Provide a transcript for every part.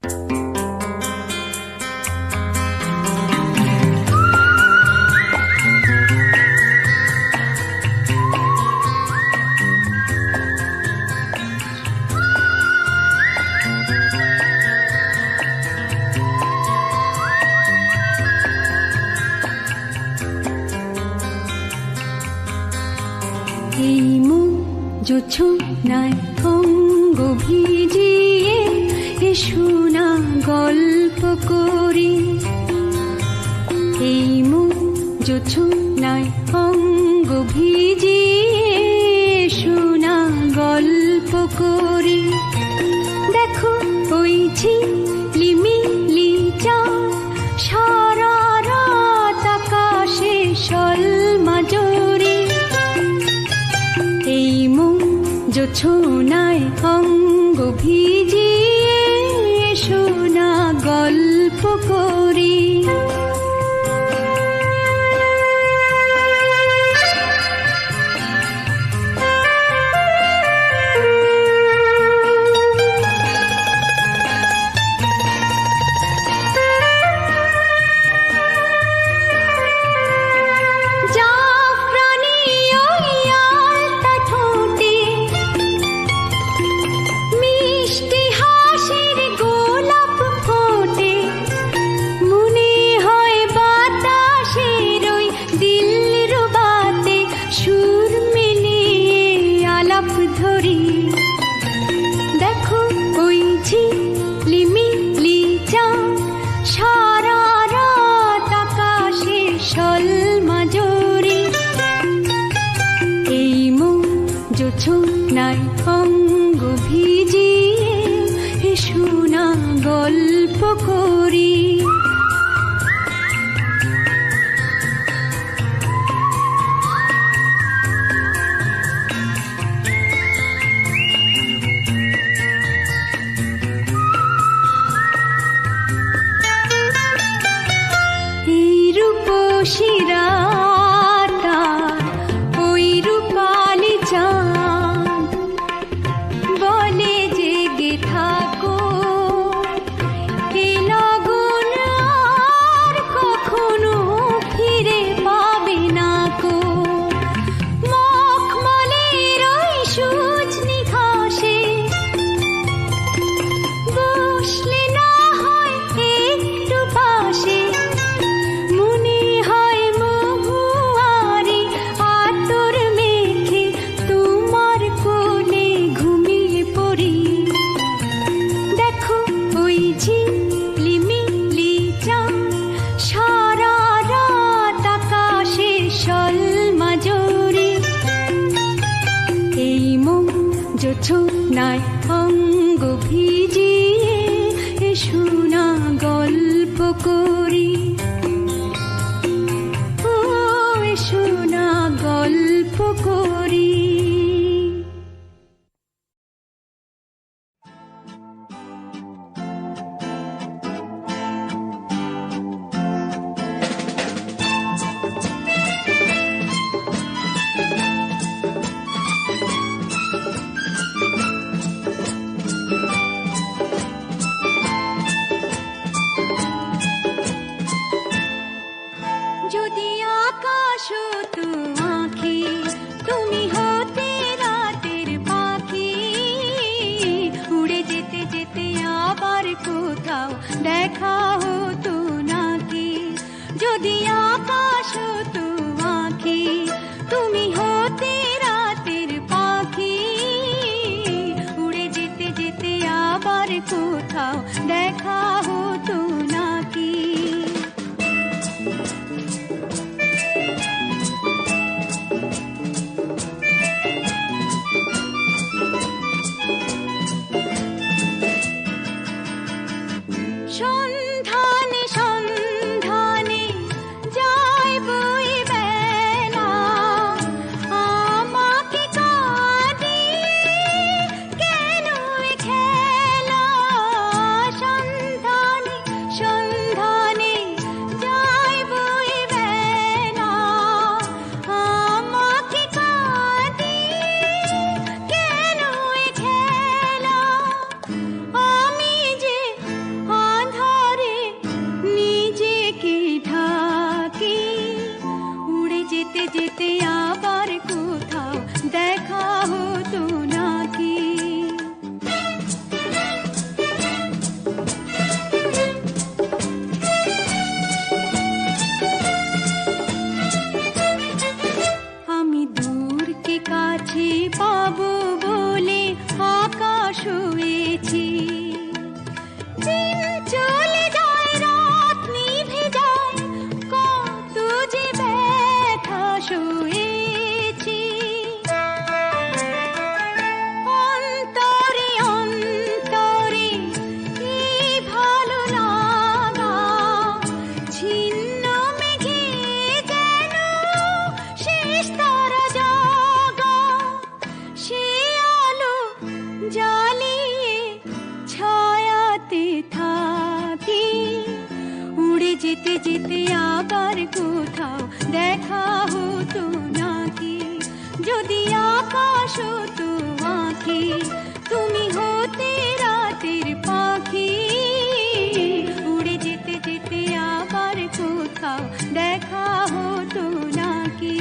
এই মুখ জোছনায় অঙ্গ ভিজিয়ে এসো না গল্প করি। এই মুখ জোছনায় অঙ্গ ভিজিয়ে এসো না গল্প করি। দেখো ওই ঝিলিমিলি চাঁদ সারা রাত আকাশে সলমাজরি। এই মুখ জোছনায় অঙ্গ ভিজিয়ে এসো না গল্প করি। দেখো ওই ঝিলিমিলি চাঁদ সারা রাত আকাশে সলমাজরি। এই মুখ জোছনায় অঙ্গ ভিজিয়ে এসো না গল্প করি। শিরাটা ওই রূপালি চাঁদ বলে জেগে থাকো, এ লগন আর কখনো ফিরে পাবে না কো। মখমলের ওই সূঝনি ঘাসে বসলে না হয় একটু পাশে, জোছনায় অঙ্গ ভিজিয়ে এসো না গল্প করি। ও এসো না গল্প করি। যদি আকাশ তো আঁখি তুমি হতে রাতের পাখি, উড়ে যেতে যেতে আবার কোথাও দেখা হতো নাকি। যদি আকাশ তো আঁখি তুমি হতে রাতের পাখি, উড়ে যেতে যেতে আবার কোথাও দেখা হতো নাকি। সন্ধানে সন্ধানে যাই বই বেলা, আমাকে কাঁদিয়ে কেন খেলা। সন্ধানে হাতে থাকি, উড়ে যেতে যেতে আবার কোথাও দেখা হতো নাকি। যদি আকাশ হতো আঁখি, তুমি হতে রাতের পাখি, উড়ে যেতে যেতে আবার কোথাও দেখা হতো নাকি।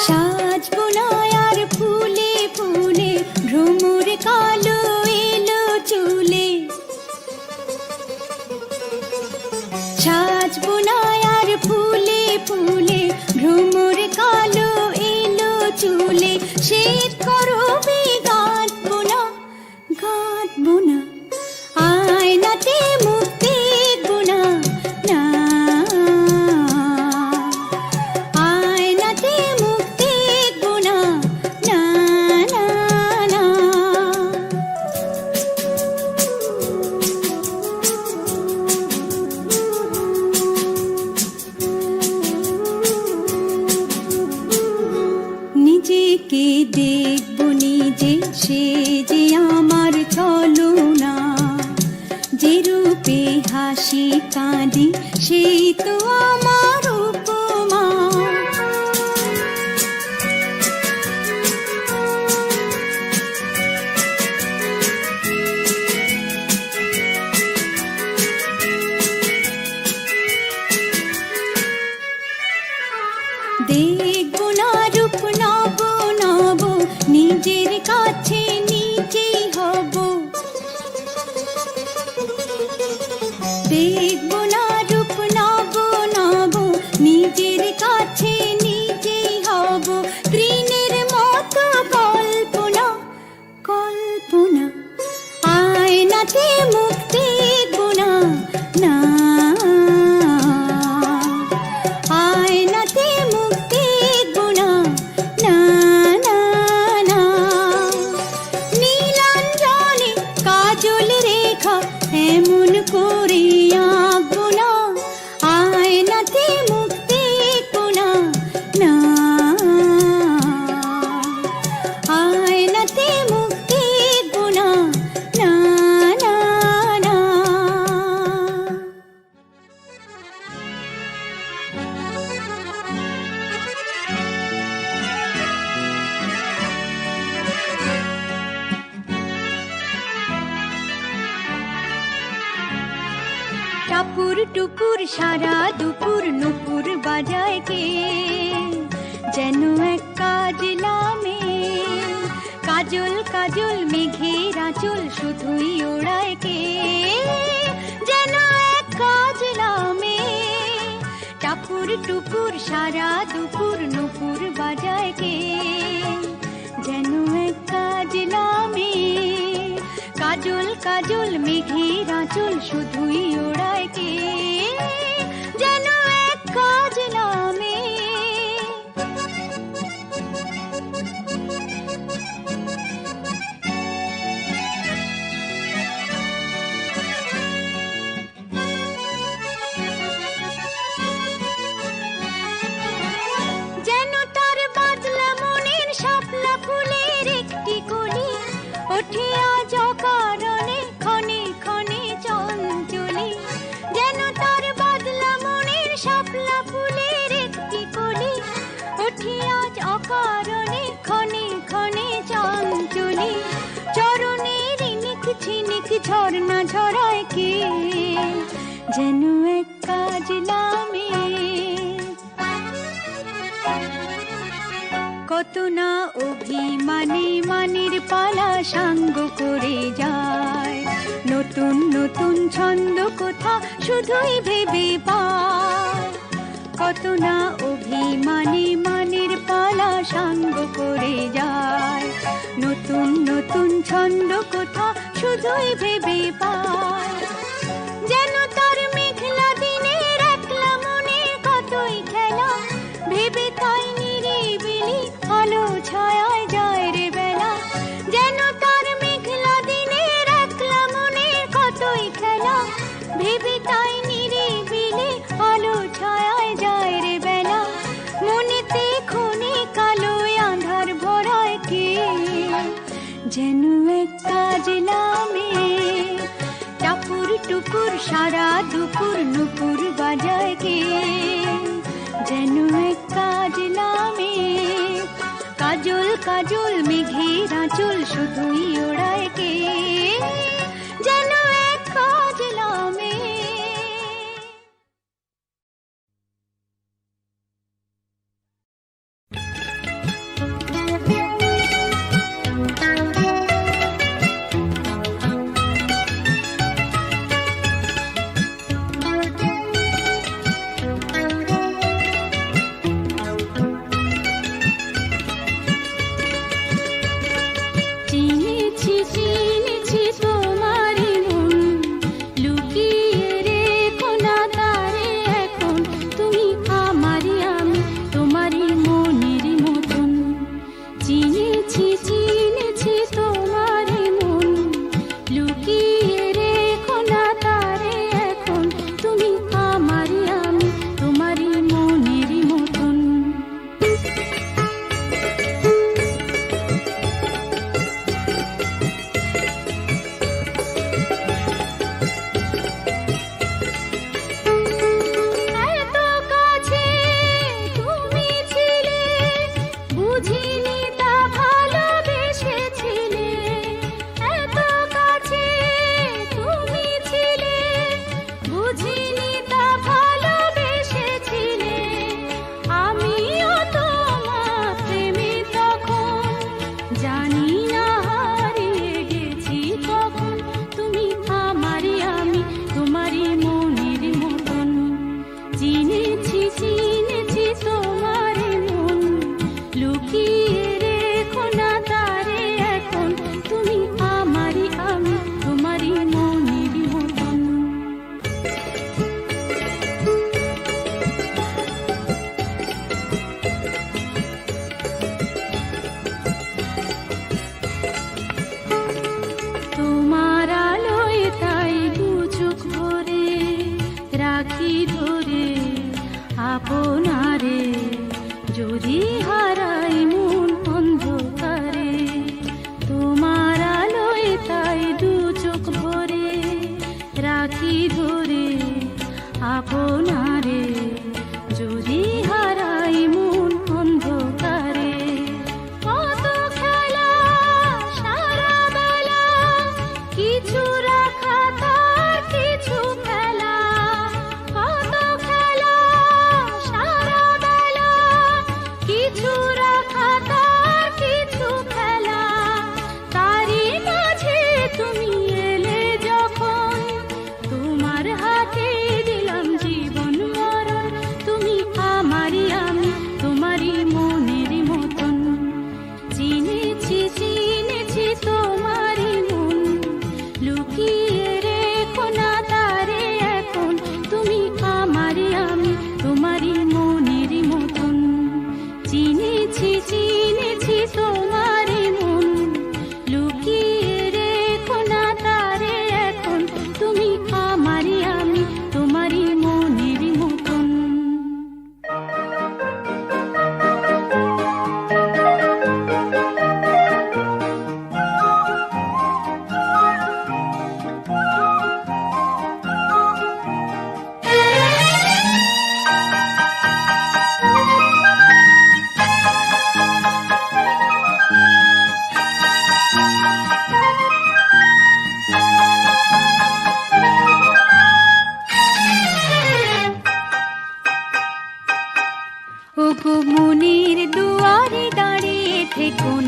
সাজবো না আর ফুলে ফুলে ভ্রমর কালো এলো চুলে, সাজবো না আর ফুলে ফুলে ভ্রমর কালো এলো চুলে। শীত করবে গাঁথবো না গাঁথবো না, আয়নাতে মুখ দেখবো না না, আয়নাতে মুখ দেখবো না না না না। নিজেকে দেখবো নিজে, সে যে আমার ছলনা, যে রূপে হাসি কাঁদি সেই তো আমার উপমা। দেখবো না রূপ নব নব, নিজের কাছে নিজেই হব। দেখবো না রূপ নব নব, নিজের কাছে নিজেই হব। তৃণের মতো কল্পনা কল্পনা, আয়নাতে মুখ দেখবো না না, আয়নাতে মুখ দেখবো না না না না। নীলাঞ্জনে কাজল রেখা এমন করে আঁকবো না, আয়নাতে মুখ দেখবো না না, আয়নাতে মুখ দেখবো না না না না। টাপুর টুপুর সারা দুপুর নুপুর বাজায় কে, যেন এক কাজলা মেয়ে। কাজল কাজল মেঘের আঁচল শুধুই ওড়ায় কে, যেন এক কাজলা মেয়ে। টাপুর টুপুর সারা দুপুর নুপুর বাজায় কে, যেন এক কাজলা মেয়ে। কাজল কাজল মেঘের আঁচল শুধুই ওড়ায় কে, যেন এক কাজলা মেয়ে। যেন তার বাজলা মনের শাপলা ফুলের ওঠে আজ অকারণে ক্ষণে ক্ষণে চঞ্চলি, যেন তার বদলা মনের শাপলা ফুলের একটি কলি। ওঠে আজ অকারণে ক্ষণে ক্ষণে চঞ্চলি, চরণের ইনিক ছিনিক ঝর্ণা ঝরায় কে, যেন এক কাজলা মেয়ে। কত না অভিমানে মানের পালা সাঙ্গ করে যায়, নতুন নতুন ছন্দ কোথা শুধুই ভেবে পায়। কত না অভিমানে মানের পালা সাঙ্গ করে যায়, নতুন নতুন ছন্দ কোথা শুধুই ভেবে পায়। যেন তার মেঘলা দিনের একলা মনে কতই খেলা, ভেবে তাই নিরিবিলি আলো ছায়ায় যায় রে বেলা। যেন তার মেঘলা দিনের একলা মনে কতই খেলা, ভেবে তাই নিরিবিলি আলো ছায়ায় যায় রে বেলা। মনেতে ক্ষণে কালো আঁধার ভরায় কে, যেন এক কাজলা মেয়ে। টাপুর টুপুর সারা দুপুর নুপুর বাজায় কে, যেন এক কাজলা মেয়ে। কাজল কাজল মেঘের আঁচল শুধুই ওড়ায় কে, যেন এক কাজলা মেয়ে। চিনেছি চিনেছি তোমারই মন, লুকিয়ে রেখো না তারে এখন। তুমি আমারই আমি তোমারই মনের মতন। চিনেছি চিনেছি তোমারই মন, লুকিয়ে রেখো না তারে এখন। তুমি আমারই আমি তোমারই মনের মতন। এত কাছে তুমি ছিলে, বুঝিনি তা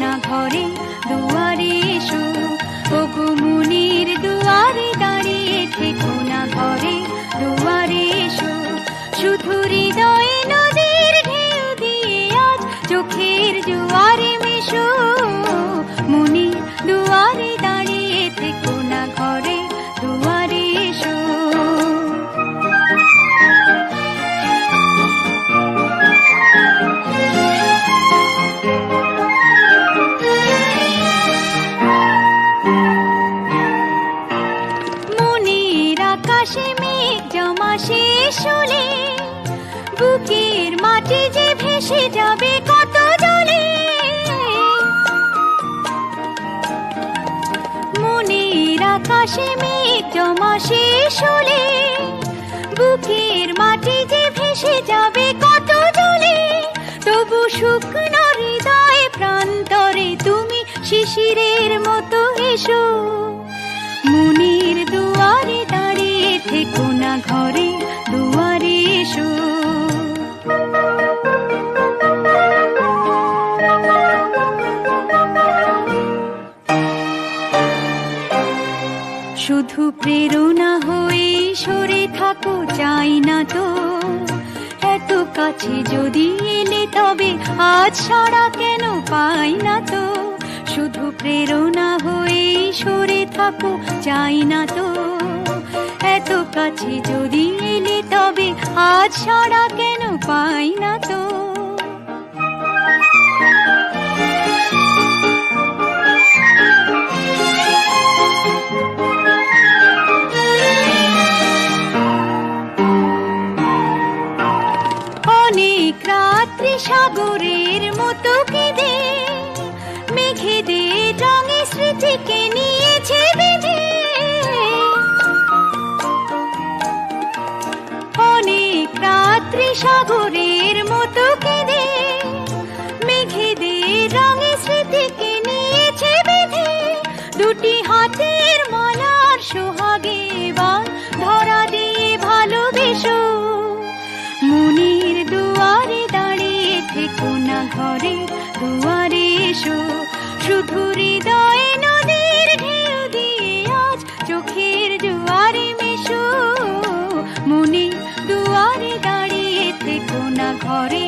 না ঘরে দুয়ারে এসো, ওগো মনের দুয়ারে দাঁড়িয়ে থেকো না ঘরে দুয়ারে এসো। শুধু হৃদয়ে নদীর ঢেউ দিয়ে আজ চোখের জোয়ারে মেশো, মনের দুয়ারে দাঁড়িয়ে থেকো না ঘরে দুয়ারে এসো। আকাশে মেঘ জমা শেষ হলে বুকের মাটি যে ভেসে যাবে কত জলে। মনের আকাশে মেঘ জমা শেষ হলে বুকের মাটি যে ভেসে যাবে কত জলে। তবু শুকনো হৃদয় প্রান্তরে তুমি শিশিরের মতো এসো, মনের দুয়ারে দাঁড়িয়ে থেকো না ঘরে দুয়ারে এসো। শুধু প্রেরণা হয়ে সরে থাকো চাই না তো, এত কাছে যদি এলে তবে আজ সাড়া কেন পাই না তো। শুধু প্রেরণা হয়ে সরে থাকো চাই না তো, এত কাছে যদি এলে তবে আজ সাড়া কেন পাই না তো। অনেক রাত্রি সাগরের মতো কেঁদে মেঘেদের রঙে স্মৃতিকে নিয়েছে বেঁধে। অনেক রাত্রি সাগরের মতো কেঁদে মেঘেদের রঙে স্মৃতিকে নিয়েছে বেঁধে। দুটি হাতের মালার সোহাগে এবার ধরা দিয়ে ভালোবেসো, মনের দুয়ারে দাঁড়িয়ে থেকো না ঘরে দুয়ারে এসো। শুধু হৃদয়ে নদীর ঢেউ দিয়ে আজ চোখের জোয়ারে মেশো, মনের দুয়ারে দাঁড়িয়ে থেকো না ঘরে